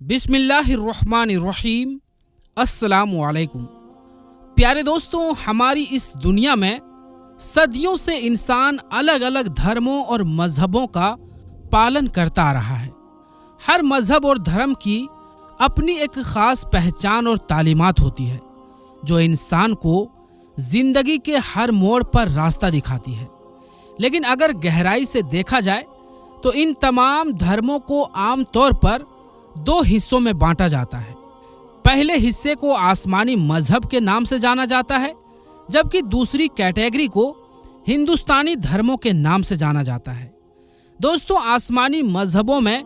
बिस्मिल्लाहिर्रहमानिर्रहीम। अस्सलामु अलैकुम। प्यारे दोस्तों, हमारी इस दुनिया में सदियों से इंसान अलग अलग धर्मों और मजहबों का पालन करता आ रहा है। हर मजहब और धर्म की अपनी एक खास पहचान और तालीमात होती है जो इंसान को जिंदगी के हर मोड़ पर रास्ता दिखाती है। लेकिन अगर गहराई से देखा जाए तो इन तमाम धर्मों को आमतौर पर दो हिस्सों में बांटा जाता है। पहले हिस्से को आसमानी मजहब के नाम से जाना जाता है, जबकि दूसरी कैटेगरी को हिंदुस्तानी धर्मों के नाम से जाना जाता है। दोस्तों, आसमानी मजहबों में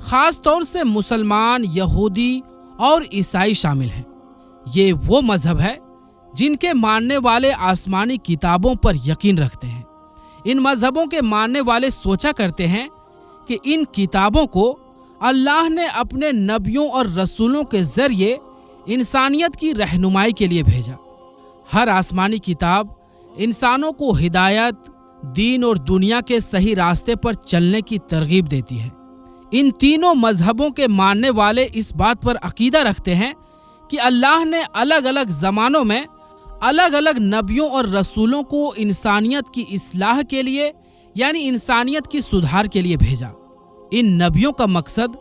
खास तौर से मुसलमान, यहूदी और ईसाई शामिल हैं। ये वो मजहब है जिनके मानने वाले आसमानी किताबों पर यकीन रखते हैं। इन मजहबों के मानने वाले सोचा करते हैं कि इन किताबों को अल्लाह ने अपने नबियों और रसूलों के जरिए इंसानियत की रहनुमाई के लिए भेजा। हर आसमानी किताब इंसानों को हिदायत, दीन और दुनिया के सही रास्ते पर चलने की तरगीब देती है। इन तीनों मजहबों के मानने वाले इस बात पर अकीदा रखते हैं कि अल्लाह ने अलग अलग ज़मानों में अलग अलग नबियों और रसूलों को इंसानियत की इस्लाह के लिए यानी इंसानियत की सुधार के लिए भेजा। इन नबियों का मकसद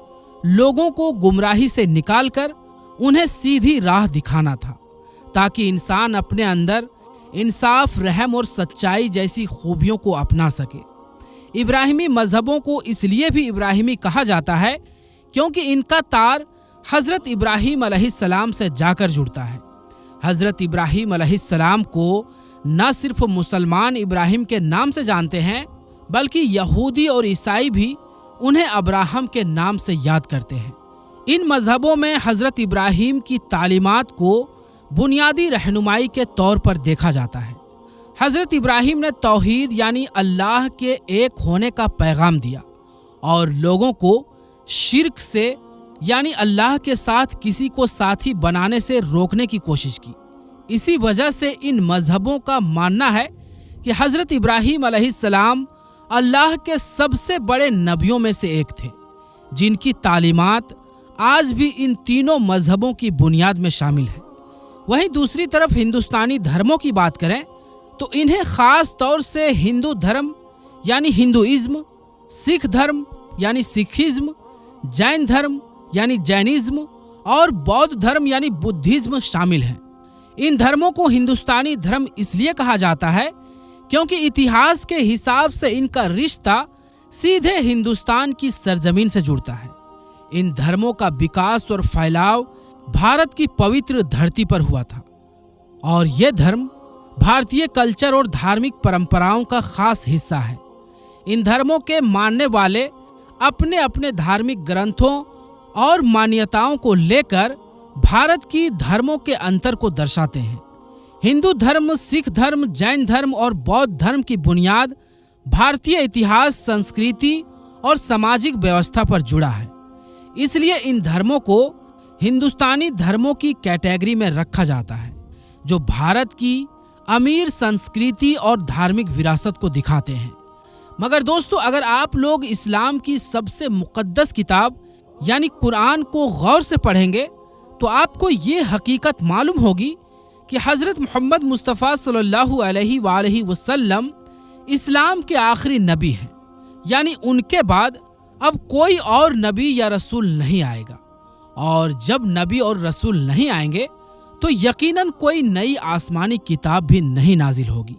लोगों को गुमराही से निकालकर उन्हें सीधी राह दिखाना था, ताकि इंसान अपने अंदर इंसाफ, रहम और सच्चाई जैसी खूबियों को अपना सके। इब्राहिमी मजहबों को इसलिए भी इब्राहिमी कहा जाता है क्योंकि इनका तार हजरत इब्राहिम अलैहिस्सलाम से जाकर जुड़ता है। हजरत इब्राहिम अलैहिस्सलाम को न सिर्फ मुसलमान इब्राहिम के नाम से जानते हैं, बल्कि यहूदी और ईसाई भी उन्हें अब्राहम के नाम से याद करते हैं। इन मजहबों में हजरत इब्राहिम की तालीमात को बुनियादी रहनुमाई के तौर पर देखा जाता है। हजरत इब्राहिम ने तौहीद यानी अल्लाह के एक होने का पैगाम दिया और लोगों को शिर्क से यानी अल्लाह के साथ किसी को साथी बनाने से रोकने की कोशिश की। इसी वजह से इन मजहबों का मानना है कि हजरत इब्राहिम अलैहिस्सलाम अल्लाह के सबसे बड़े नबियों में से एक थे, जिनकी तालीमात आज भी इन तीनों मजहबों की बुनियाद में शामिल है। वहीं दूसरी तरफ हिंदुस्तानी धर्मों की बात करें तो इन्हें खास तौर से हिंदू धर्म यानी हिंदुइज्म, सिख धर्म यानी सिखिज्म, जैन धर्म यानी जैनिज्म और बौद्ध धर्म यानी बुद्धिज्म शामिल हैं। इन धर्मों को हिंदुस्तानी धर्म इसलिए कहा जाता है क्योंकि इतिहास के हिसाब से इनका रिश्ता सीधे हिंदुस्तान की सरजमीन से जुड़ता है। इन धर्मों का विकास और फैलाव भारत की पवित्र धरती पर हुआ था और ये धर्म भारतीय कल्चर और धार्मिक परंपराओं का खास हिस्सा है। इन धर्मों के मानने वाले अपने अपने धार्मिक ग्रंथों और मान्यताओं को लेकर भारत की धर्मों के अंतर को दर्शाते हैं। हिंदू धर्म, सिख धर्म, जैन धर्म और बौद्ध धर्म की बुनियाद भारतीय इतिहास, संस्कृति और सामाजिक व्यवस्था पर जुड़ा है। इसलिए इन धर्मों को हिंदुस्तानी धर्मों की कैटेगरी में रखा जाता है, जो भारत की अमीर संस्कृति और धार्मिक विरासत को दिखाते हैं। मगर दोस्तों, अगर आप लोग इस्लाम की सबसे मुक़द्दस किताब यानी कुरान को गौर से पढ़ेंगे तो आपको ये हकीकत मालूम होगी कि हज़रत मोहम्मद मुस्तफ़ा सल्लल्लाहु अलैहि वसल्लम इस्लाम के आखिरी नबी हैं, यानी उनके बाद अब कोई और नबी या रसूल नहीं आएगा। और जब नबी और रसूल नहीं आएंगे तो यकीनन कोई नई आसमानी किताब भी नहीं नाजिल होगी,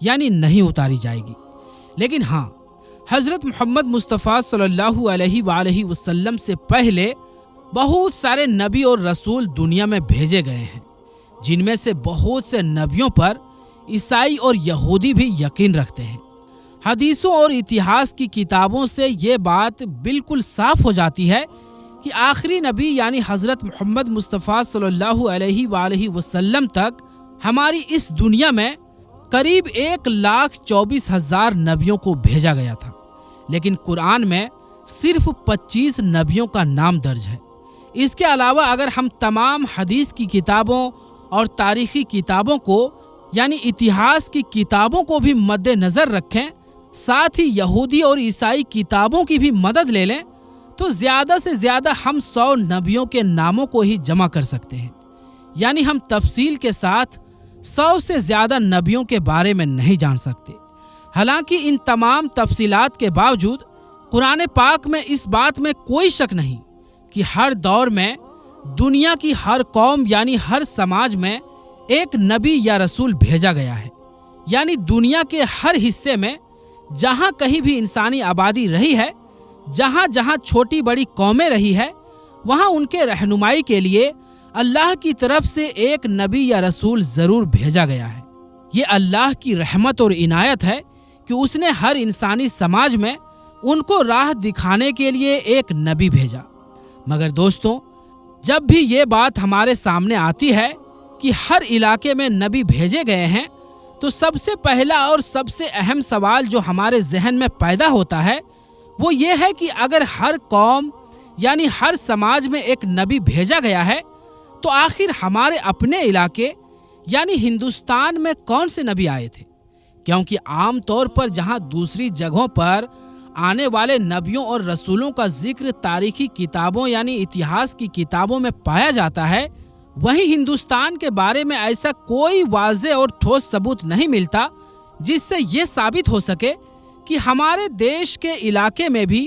यानी नहीं उतारी जाएगी। लेकिन हाँ, हज़रत मोहम्मद मुस्तफ़ा सल्लल्लाहु अलैहि वसल्लम से पहले बहुत सारे नबी और रसूल दुनिया में भेजे गए हैं, जिनमें से बहुत से नबियों पर ईसाई और यहूदी भी यकीन रखते हैं। हदीसों और इतिहास की किताबों से ये बात बिल्कुल साफ हो जाती है कि आखिरी नबी यानी हज़रत मोहम्मद मुस्तफ़ा सल्लल्लाहु अलैहि वसल्लम तक हमारी इस दुनिया में करीब 1,24,000 नबियों को भेजा गया था, लेकिन कुरान में सिर्फ 25 नबियों का नाम दर्ज है। इसके अलावा अगर हम तमाम हदीस की किताबों और तारीखी किताबों को यानी इतिहास की किताबों को भी मद्देनजर रखें, साथ ही यहूदी और ईसाई किताबों की भी मदद ले लें, तो ज्यादा से ज्यादा हम 100 नबियों के नामों को ही जमा कर सकते हैं। यानी हम तफसील के साथ 100 से ज्यादा नबियों के बारे में नहीं जान सकते। हालांकि इन तमाम तफसीलात के बावजूद कुरान पाक में इस बात में कोई शक नहीं कि हर दौर में दुनिया की हर कौम यानी हर समाज में एक नबी या रसूल भेजा गया है। यानी दुनिया के हर हिस्से में जहां कहीं भी इंसानी आबादी रही है, जहां जहां छोटी बड़ी कौमें रही है, वहां उनके रहनुमाई के लिए अल्लाह की तरफ से एक नबी या रसूल जरूर भेजा गया है। ये अल्लाह की रहमत और इनायत है कि उसने हर इंसानी समाज में उनको राह दिखाने के लिए एक नबी भेजा। मगर दोस्तों, जब भी ये बात हमारे सामने आती है कि हर इलाके में नबी भेजे गए हैं, तो सबसे पहला और सबसे अहम सवाल जो हमारे जहन में पैदा होता है वो ये है कि अगर हर कौम यानी हर समाज में एक नबी भेजा गया है, तो आखिर हमारे अपने इलाके यानी हिंदुस्तान में कौन से नबी आए थे? क्योंकि आम तौर पर जहां दूसरी जगहों पर आने वाले नबियों और रसूलों का जिक्र तारीखी किताबों यानी इतिहास की किताबों में पाया जाता है, वहीं हिंदुस्तान के बारे में ऐसा कोई वाज़ेह और ठोस सबूत नहीं मिलता जिससे ये साबित हो सके कि हमारे देश के इलाके में भी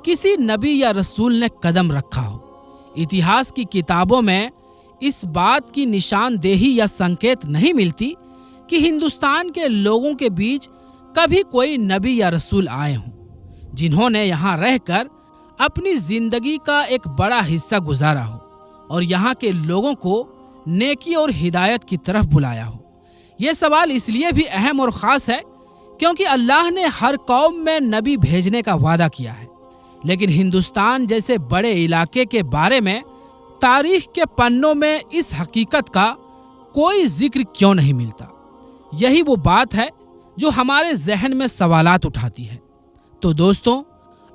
किसी नबी या रसूल ने कदम रखा हो। इतिहास की किताबों में इस बात की निशानदेही या संकेत नहीं मिलती कि हिंदुस्तान के लोगों के बीच कभी कोई नबी या रसूल आए हों, जिन्होंने यहाँ रहकर अपनी जिंदगी का एक बड़ा हिस्सा गुजारा हो और यहाँ के लोगों को नेकी और हिदायत की तरफ बुलाया हो। ये सवाल इसलिए भी अहम और ख़ास है क्योंकि अल्लाह ने हर कौम में नबी भेजने का वादा किया है, लेकिन हिंदुस्तान जैसे बड़े इलाके के बारे में तारीख के पन्नों में इस हकीकत का कोई जिक्र क्यों नहीं मिलता? यही वो बात है जो हमारे जहन में सवालात उठाती है। तो दोस्तों,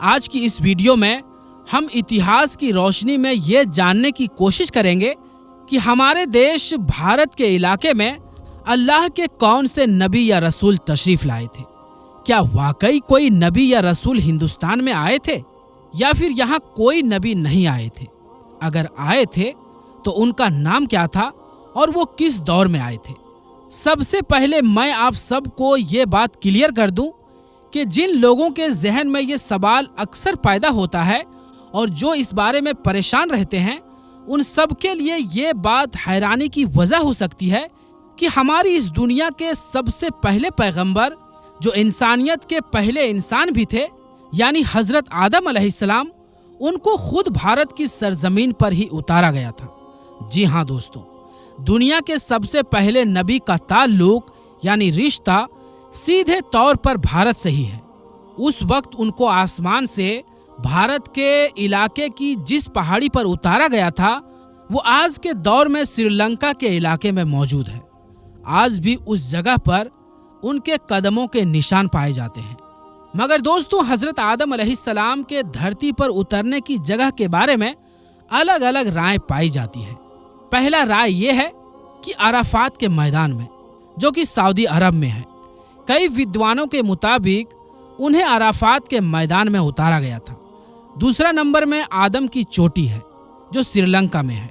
आज की इस वीडियो में हम इतिहास की रोशनी में ये जानने की कोशिश करेंगे कि हमारे देश भारत के इलाके में अल्लाह के कौन से नबी या रसूल तशरीफ लाए थे। क्या वाकई कोई नबी या रसूल हिंदुस्तान में आए थे या फिर यहाँ कोई नबी नहीं आए थे? अगर आए थे तो उनका नाम क्या था और वो किस दौर में आए थे? सबसे पहले मैं आप सबको ये बात क्लियर कर दूं कि जिन लोगों के जहन में ये सवाल अक्सर पैदा होता है और जो इस बारे में परेशान रहते हैं, उन सब के लिए ये बात हैरानी की वजह हो सकती है कि हमारी इस दुनिया के सबसे पहले पैगंबर, जो इंसानियत के पहले इंसान भी थे, यानी हजरत आदम अलैहिस्सलाम, उनको खुद भारत की सरजमीन पर ही उतारा गया था। जी हाँ दोस्तों, दुनिया के सबसे पहले नबी का ताल्लुक यानी रिश्ता सीधे तौर पर भारत से ही है। उस वक्त उनको आसमान से भारत के इलाके की जिस पहाड़ी पर उतारा गया था, वो आज के दौर में श्रीलंका के इलाके में मौजूद है। आज भी उस जगह पर उनके कदमों के निशान पाए जाते हैं। मगर दोस्तों, हजरत आदम अलैहिस्सलाम के धरती पर उतरने की जगह के बारे में अलग अलग राय पाई जाती है। पहला राय ये है कि अराफात के मैदान में, जो कि सऊदी अरब में है। कई विद्वानों के मुताबिक उन्हें अराफात के मैदान में उतारा गया था। दूसरा नंबर में आदम की चोटी है, जो श्रीलंका में है।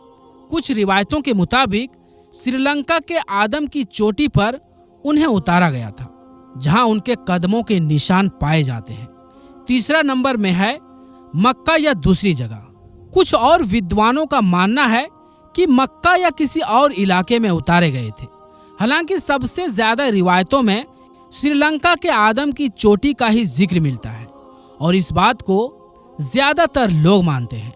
कुछ रिवायतों के मुताबिक श्रीलंका के आदम की चोटी पर उन्हें उतारा गया था, जहां उनके कदमों के निशान पाए जाते हैं। तीसरा नंबर में है मक्का या दूसरी जगह। कुछ और विद्वानों का मानना है कि मक्का या किसी और इलाके में उतारे गए थे। हालांकि सबसे ज्यादा रिवायतों में श्रीलंका के आदम की चोटी का ही जिक्र मिलता है और इस बात को ज्यादातर लोग मानते हैं।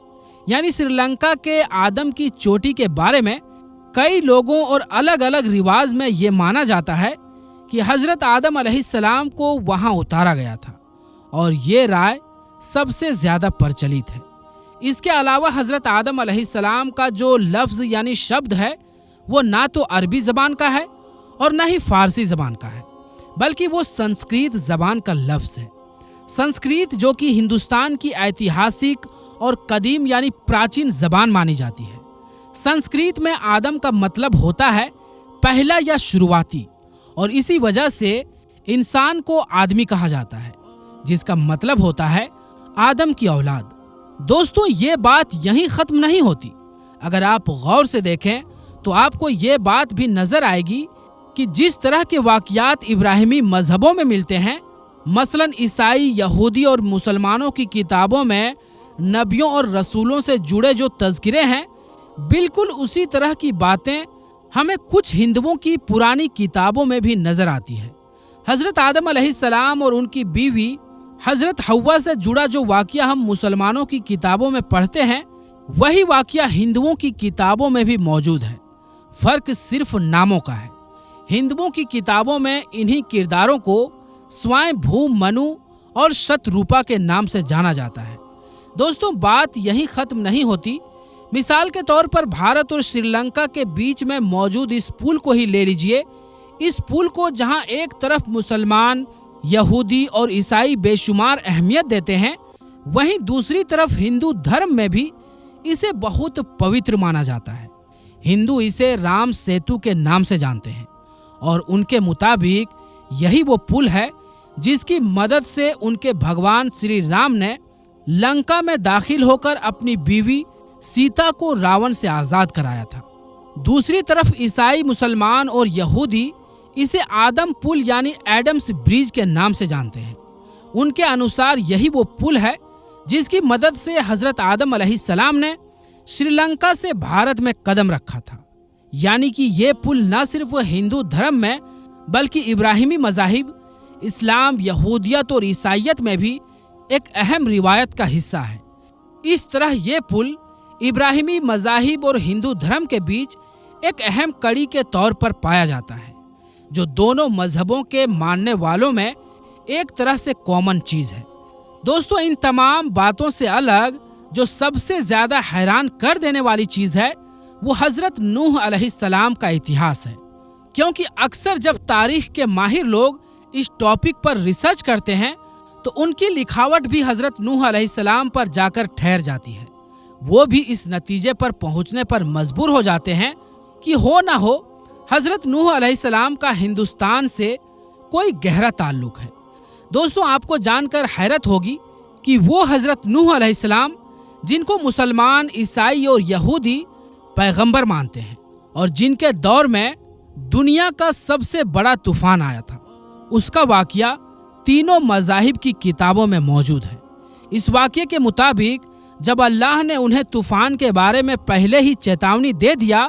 यानी श्रीलंका के आदम की चोटी के बारे में कई लोगों और अलग अलग रिवाज में ये माना जाता है कि हजरत आदम अलैहिस्सलाम को वहां उतारा गया था और ये राय सबसे ज्यादा प्रचलित है। इसके अलावा हजरत आदम अलैहिस्सलाम का जो लफ्ज यानी शब्द है, वो ना तो अरबी जबान का है और ना ही फारसी जबान का है, बल्कि वो संस्कृत जबान का लफ्ज है। संस्कृत जो कि हिंदुस्तान की ऐतिहासिक और कदीम यानी प्राचीन जबान मानी जाती है। संस्कृत में आदम का मतलब होता है पहला या शुरुआती, और इसी वजह से इंसान को आदमी कहा जाता है, जिसका मतलब होता है आदम की औलाद। दोस्तों, ये बात यहीं खत्म नहीं होती। अगर आप गौर से देखें तो आपको ये बात भी नजर आएगी कि जिस तरह के वाकयात इब्राहिमी मजहबों में मिलते हैं, मसलन ईसाई, यहूदी और मुसलमानों की किताबों में नबियों और रसूलों से जुड़े जो तज़किरे हैं, बिल्कुल उसी तरह की बातें हमें कुछ हिंदुओं की पुरानी किताबों में भी नजर आती है। हजरत आदम अलैहिस्सलाम और उनकी बीवी हजरत हव्वा से जुड़ा जो वाकया हम मुसलमानों की किताबों में पढ़ते हैं, वही वाकया हिंदुओं की किताबों में भी मौजूद है। फर्क सिर्फ नामों का है। हिंदुओं की किताबों में इन्हीं किरदारों को स्वयं भू, मनु और शतरूपा के नाम से जाना जाता है। दोस्तों, बात यहीं खत्म नहीं होती। मिसाल के तौर पर भारत और श्रीलंका के बीच में मौजूद इस पुल को ही ले लीजिए। इस पुल को जहां एक तरफ मुसलमान, यहूदी और ईसाई बेशुमार अहमियत देते हैं, वहीं दूसरी तरफ हिंदू धर्म में भी इसे बहुत पवित्र माना जाता है। हिंदू इसे राम सेतु के नाम से जानते हैं और उनके मुताबिक यही वो पुल है जिसकी मदद से उनके भगवान श्री राम ने लंका में दाखिल होकर अपनी बीवी सीता को रावण से आजाद कराया था। दूसरी तरफ ईसाई, मुसलमान और यहूदी इसे आदम पुल यानी एडम्स ब्रिज के नाम से जानते हैं। उनके अनुसार यही वो पुल है जिसकी मदद से हजरत आदम अलैहिस्सलाम ने श्रीलंका से भारत में कदम रखा था। यानी कि ये पुल न सिर्फ हिंदू धर्म में बल्कि इब्राहिमी मज़ाहिब, इस्लाम, यहूदियत और ईसाइयत में भी एक अहम रिवायत का हिस्सा है। इस तरह ये पुल इब्राहिमी मज़ाहिब और हिंदू धर्म के बीच एक अहम कड़ी के तौर पर पाया जाता है, जो दोनों मजहबों के मानने वालों में एक तरह से कॉमन चीज है। दोस्तों, इन तमाम बातों से अलग जो सबसे ज्यादा हैरान कर देने वाली चीज है, वो हजरत नूह अलैहिस्सलाम का इतिहास है। क्योंकि अक्सर जब तारीख के माहिर लोग इस टॉपिक पर रिसर्च करते हैं तो उनकी लिखावट भी हजरत नूह अलैहिस्सलाम पर जाकर ठहर जाती है। वो भी इस नतीजे पर पहुंचने पर मजबूर हो जाते हैं कि हो ना हो हजरत नूह अलैहिस्सलाम का हिंदुस्तान से कोई गहरा ताल्लुक है। दोस्तों, आपको जानकर हैरत होगी कि वो हजरत नूह अलैहिस्सलाम जिनको मुसलमान, ईसाई और यहूदी पैगंबर मानते हैं और जिनके दौर में दुनिया का सबसे बड़ा तूफान आया था, उसका वाकया तीनों मज़ाहिब की किताबों में मौजूद है। इस वाकये के मुताबिक जब अल्लाह ने उन्हें तूफान के बारे में पहले ही चेतावनी दे दिया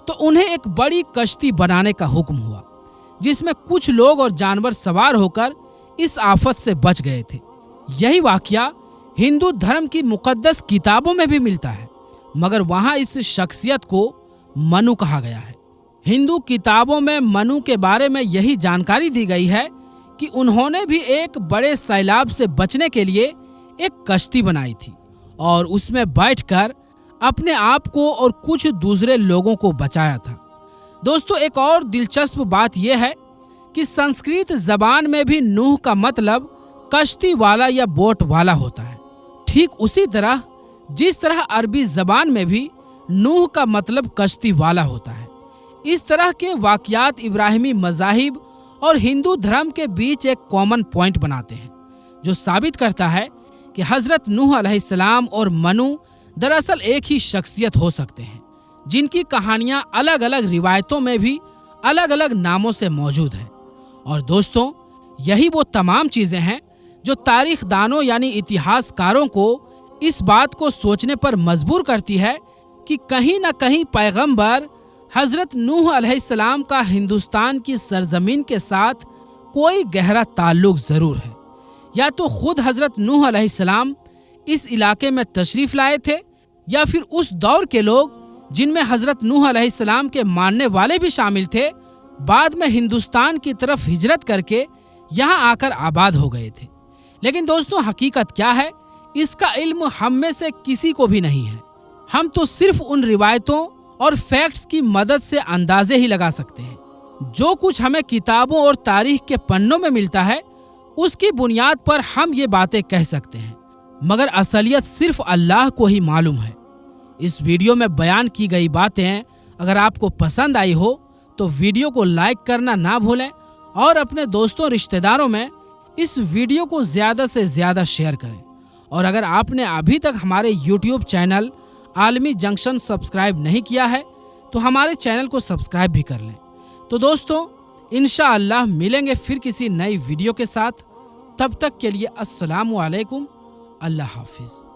तो उन्हें एक बड़ी कश्ती बनाने का हुक्म हुआ, जिसमें कुछ लोग और जानवर सवार होकर इस आफत से बच गए थे। यही वाकया हिंदू धर्म की मुकद्दस किताबों में भी मिलता है, मगर वहां इस शख्सियत को मनु कहा गया है। हिंदू किताबों में मनु के बारे में यही जानकारी दी गई है कि उन्होंने भी एक बड़े सैलाब से बचने के लिए एक कश्ती बनाई थी और उसमें बैठकर अपने आप को और कुछ दूसरे लोगों को बचाया था। दोस्तों, एक और दिलचस्प बात यह है कि संस्कृत जबान में भी नूह का मतलब कश्ती वाला या बोट वाला होता है। ठीक उसी तरह जिस तरह अरबी जबान में भी नूह का मतलब कश्ती वाला होता है। इस तरह के वाकयात इब्राहिमी मज़ाहिब और हिंदू धर्म के बीच एक कॉमन पॉइंट बनाते हैं, जो साबित करता है कि हजरत नूह अलैहिस्सलाम और मनु दरअसल एक ही शख्सियत हो सकते हैं, जिनकी कहानियां अलग अलग रिवायतों में भी अलग अलग नामों से मौजूद है। और दोस्तों, यही वो तमाम चीजें हैं जो तारीख दानों यानी इतिहासकारों को इस बात को सोचने पर मजबूर करती है कि कहीं न कहीं पैगंबर हजरत नूह अलैहिस्सलाम का हिंदुस्तान की सरजमीन के साथ कोई गहरा ताल्लुक जरूर है। या तो खुद हजरत नूह अलैहिस्सलाम इस इलाके में तशरीफ लाए थे, या फिर उस दौर के लोग जिनमें हजरत नूह अलैहिस्सलाम के मानने वाले भी शामिल थे, बाद में हिंदुस्तान की तरफ हिजरत करके यहाँ आकर आबाद हो गए थे। लेकिन दोस्तों, हकीकत क्या है, इसका इल्म हम में से किसी को भी नहीं है। हम तो सिर्फ उन रिवायतों और फैक्ट्स की मदद से अंदाजे ही लगा सकते हैं। जो कुछ हमें किताबों और तारीख के पन्नों में मिलता है, उसकी बुनियाद पर हम ये बातें कह सकते हैं, मगर असलियत सिर्फ अल्लाह को ही मालूम है। इस वीडियो में बयान की गई बातें अगर आपको पसंद आई हो तो वीडियो को लाइक करना ना भूलें और अपने दोस्तों रिश्तेदारों में इस वीडियो को ज़्यादा से ज़्यादा शेयर करें। और अगर आपने अभी तक हमारे YouTube चैनल आलमी जंक्शन सब्सक्राइब नहीं किया है तो हमारे चैनल को सब्सक्राइब भी कर लें। तो दोस्तों, इंशाअल्लाह मिलेंगे फिर किसी नई वीडियो के साथ। तब तक के लिए अस्सलामु अलैकुम, अल्लाह हाफिज़।